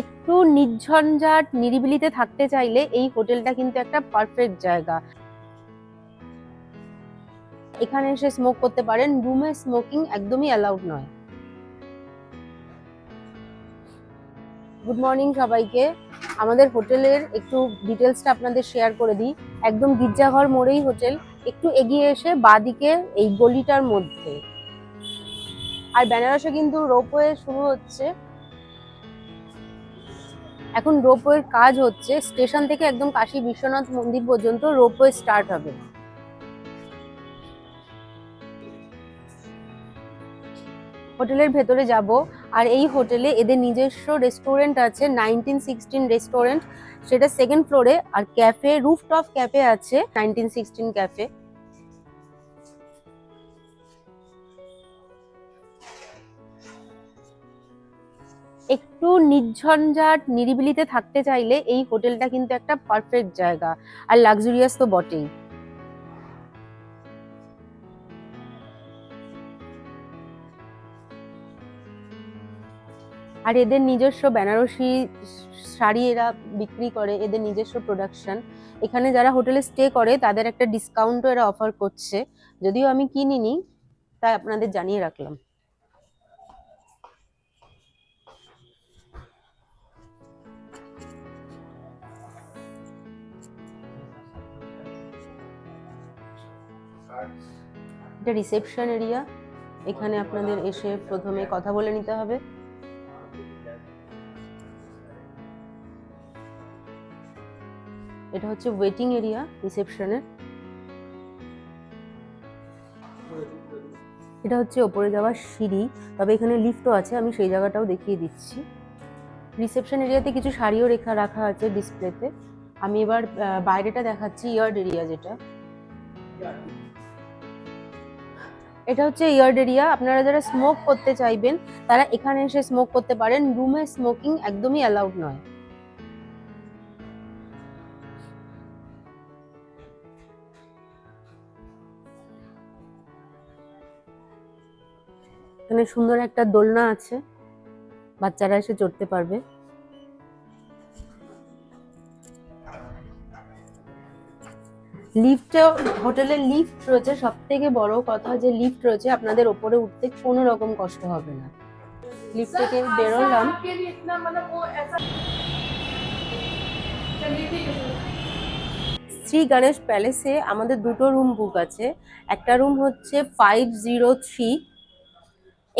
একটু নির্ঝঞ্ঝাট নিরিবিলিতে থাকতে চাইলে এই হোটেলটা কিন্তু একটা পারফেক্ট জায়গা। এখানে এসে স্মোক করতে পারেন, রুমে স্মোকিং একদমই অ্যালাউড নয়। গুড মর্নিং সবাইকে। আমাদের হোটেলের একটু ডিটেলসটা আপনাদের শেয়ার করে দিই। একদম গির্জাঘর মোড়েই হোটেল, একটু এগিয়ে এসে বাঁদিকে এই গলিটার মধ্যে। আর বেনারসে কিন্তু রোপওয়ে শুরু হচ্ছে, এখন রোপওয়ের কাজ হচ্ছে। স্টেশন থেকে একদম কাশী বিশ্বনাথ মন্দির পর্যন্ত রোপওয়ে স্টার্ট হবে। হোটেলের ভেতরে যাব, আর এই হোটেলে এদের নিজস্ব রেস্টুরেন্ট আছে, 1916 রেস্টুরেন্ট, সেটা সেকেন্ড ফ্লোরে। আর ক্যাফে, রুফটপ ক্যাফে আছে, 1916 ক্যাফে। একটু নির্ঝঞ্ঝাট নিরিবিলিতে থাকতে চাইলে এই হোটেলটা কিন্তু একটা পারফেক্ট জায়গা, আর লাক্সারিয়াস তো বটেই। আর এদের নিজস্ব বেনারসি শাড়ি এরা বিক্রি করে, এদের নিজস্ব প্রোডাকশন। এখানে যারা হোটেলে স্টে করে তাদের একটা ডিসকাউন্টও এরা অফার করছে, যদিও আমি কিনিনি, তাই আপনাদের জানিয়ে রাখলাম। এটা রিসেপশন এরিয়া, এখানে আপনাদের এসে প্রথমে কথা বলে নিতে হবে। এটা হচ্ছে ওয়েটিং এরিয়া রিসেপশনের। এটা হচ্ছে ওপরে যাওয়ার সিঁড়ি, তবে এখানে লিফটও আছে, আমি সেই জায়গাটাও দেখিয়ে দিচ্ছি। রিসেপশন এরিয়াতে কিছু শাড়িও রাখা আছে ডিসপ্লেতে। আমি এবার বাইরেটা দেখাচ্ছি, ইয়ার্ড এরিয়া যেটা। এটা হচ্ছে ইয়ার্ড এরিয়া। আপনারা যারা স্মোক করতে চাইবেন তারা এখানে এসে স্মোক করতে পারেন, রুমে স্মোকিং একদমই অ্যালাউড নয়। এখানে সুন্দর একটা দোলনা আছে, বাচ্চারা এসে চড়তে পারবে। লিফটে, হোটেলের লিফট রয়েছে, সব থেকে বড় কথা যে লিফট রয়েছে, আপনাদের ওপরে উঠতে কোনো রকম কষ্ট হবে না। লিফট থেকে বেরোলাম। শ্রী গণেশ প্যালেসে আমাদের দুটো রুম বুক আছে। একটা রুম হচ্ছে 503,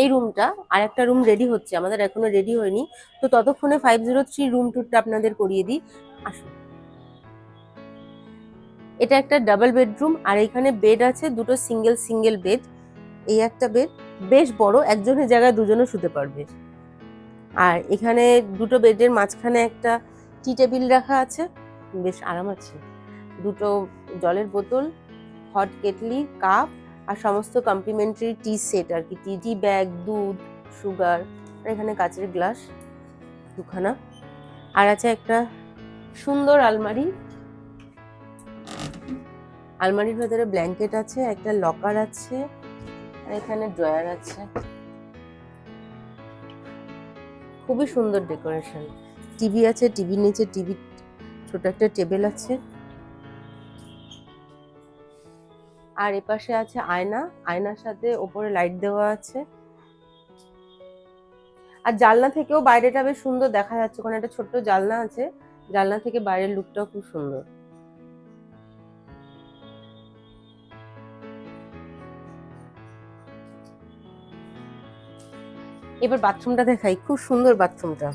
এই রুমটা, আর একটা রুম রেডি হচ্ছে, আমাদের এখনো রেডি হয়নি। তো ততক্ষণে 503 রুম টুরটা আপনাদের করিয়ে দিই, আসুন। এটা একটা ডাবল বেডরুম, আর এখানে বেড আছে দুটো, সিঙ্গেল সিঙ্গেল বেড। এই একটা বেড বেশ বড়, একজনের জায়গায় দুজনও শুতে পারবে। আর এখানে দুটো বেডের মাঝখানে একটা টি টেবিল রাখা আছে, বেশ আরাম আছে। দুটো জলের বোতল, হট কেটলি, কাপ, আর সমস্ত কমপ্লিমেন্টারি টি সেট আর কি, টি ব্যাগ, দুধ, সুগার। আর এখানে কাচের গ্লাস দুখানা, আর আছে একটা সুন্দর আলমারি। আলমারির ভেতরে ব্ল্যাঙ্কেট আছে, একটা লকার আছে, আর এখানে ড্রয়ার আছে। খুবই সুন্দর ডেকোরেশন। টিভি আছে, টিভির নিচে ছোট একটা টেবিল আছে। আর এপাশে আছে আয়না, আয়নার সাথে ওপরে লাইট দেওয়া আছে। আর জানলা থেকেও বাইরেটা বেশ সুন্দর দেখা যাচ্ছে, ওখানে একটা ছোট্ট জানলা আছে, জানলা থেকে বাইরের লুকটাও খুব সুন্দর। এবার বাথরুমটা দেখাই, খুব সুন্দর বাথরুমটা,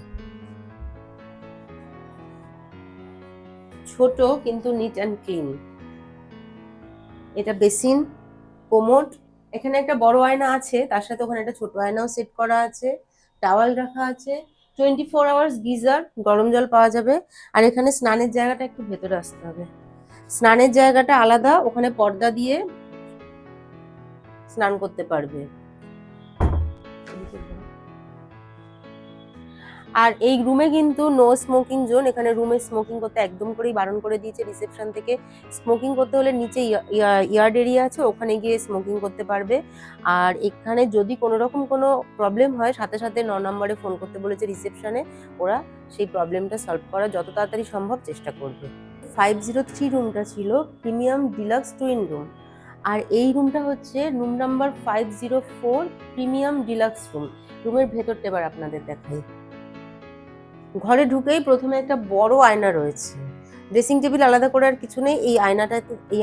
ছোট কিন্তু নিট অ্যান্ড ক্লিন। এটা বেসিন, কোমোড, এখানে একটা বড় আয়না আছে, তার সাথে ওখানে একটা ছোট আয়নাও সেট করা আছে, টাওয়াল রাখা আছে, 24 আওয়ার্স গিজার, গরম জল পাওয়া যাবে। আর এখানে স্নানের জায়গাটা একটু ভেতরে আসতে হবে, স্নানের জায়গাটা আলাদা, ওখানে পর্দা দিয়ে স্নান করতে পারবে। আর এই রুমে কিন্তু নো স্মোকিং জোন, এখানে রুমে স্মোকিং করতে একদম করেই বারণ করে দিয়েছে রিসেপশন থেকে। স্মোকিং করতে হলে নিচে ইয়ার্ড এরিয়া আছে, ওখানে গিয়ে স্মোকিং করতে পারবে। আর এখানে যদি কোনো রকম কোনো প্রবলেম হয় সাথে সাথে 9 নম্বরে ফোন করতে বলেছে রিসেপশনে, ওরা সেই প্রবলেমটা সলভ করার যত তাড়াতাড়ি সম্ভব চেষ্টা করবে। 503 রুমটা ছিল প্রিমিয়াম ডিলাক্স টুইন রুম, আর এই রুমটা হচ্ছে room number 504 premium deluxe room. রুমের ভেতরটা এবার আপনাদের দেখাই। ঘরে ঢুকেই প্রথমে একটা বড় আয়না রয়েছে, ড্রেসিং টেবিল আলাদা করে আর কিছু নেই, এই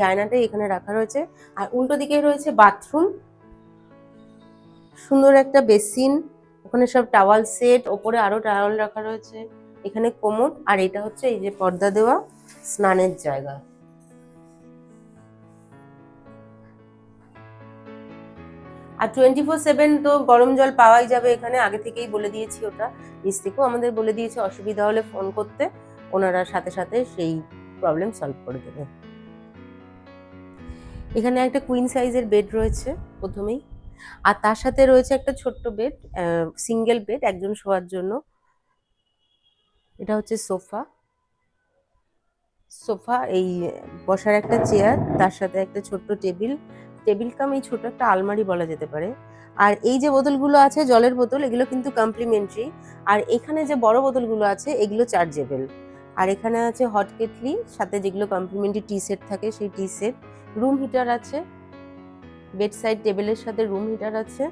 আয়নাটাই এখানে রাখা রয়েছে। আর উল্টো দিকে রয়েছে বাথরুম, সুন্দর একটা বেসিন, ওখানে সব টাওয়াল সেট, ওপরে আরো টাওয়াল রাখা রয়েছে, এখানে কোমোড, আর এটা হচ্ছে এই যে পর্দা দেওয়া স্নানের জায়গা। আর 24/7 তো গরম জল পাওয়াই যাবে এখানে, আগে থেকেই বলে দিয়েছি, ওটা নিচ থেকেও আমাদের বলে দিয়েছে অসুবিধা হলে ফোন করতে, ওনারা সাথে সাথে সেই প্রবলেম সলভ করে দেবে। এখানে একটা কুইন সাইজের বেড রয়েছে প্রথমেই, আর তার সাথে রয়েছে একটা ছোট্ট বেড, সিঙ্গেল বেড একজন শোয়ার জন্য। এটা হচ্ছে সোফা, এই বসার একটা চেয়ার, তার সাথে একটা ছোট্ট টেবিল কাম এই ছোট একটা আলমারি বলা যেতে পারে। আর এই যে বোতলগুলো আছে জলের বোতল, এগুলো কিন্তু কমপ্লিমেন্টারি। আর এখানে যে বড় বোতলগুলো আছে এগুলো চার্জেবল। আর এখানে আছে হট কেটলি, সাথে যেগুলো কমপ্লিমেন্টারি টি সেট থাকে সেই টি সেট। রুম হিটার আছে, বেড সাইড টেবিলের সাথে রুম হিটার আছে।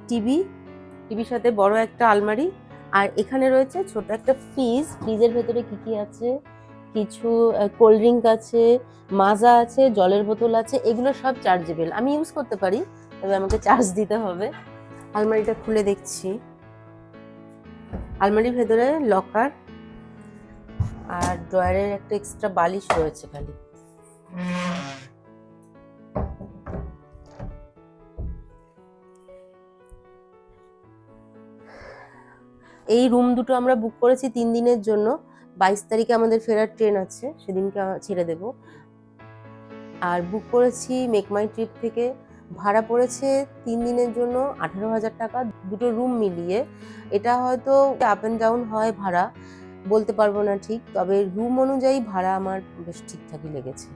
টিভির সাথে বড় একটা আলমারি। আর এখানে রয়েছে ছোট একটা ফ্রিজের ভেতরে কি কি আছে, কিছু কোল্ড ড্রিঙ্ক আছে, মাজা আছে, জলের বোতল আছে, এগুলো সব চার্জেবল, আমি ইউজ করতে পারি, তবে আমাকে চার্জ দিতে হবে। আলমারিটা খুলে দেখছি, আলমারির ভেতরে লকার আর ড্রয়ারের একটা এক্সট্রা বালিশ রয়েছে খালি। এই রুম দুটো আমরা বুক করেছি 3 দিনের জন্য, 22 তারিখে আমাদের ফেরার ট্রেন আছে, সেদিনকে ছেড়ে দেব। আর বুক করেছি মেক মাই ট্রিপ থেকে, ভাড়া পড়েছে 3 দিনের জন্য 18,000 টাকা, দুটো রুম মিলিয়ে। এটা হয়তো আপ অ্যান্ড ডাউন হয় ভাড়া, বলতে পারবো না ঠিক, তবে রুম অনুযায়ী ভাড়া আমার বেশ ঠিকঠাকই লেগেছে।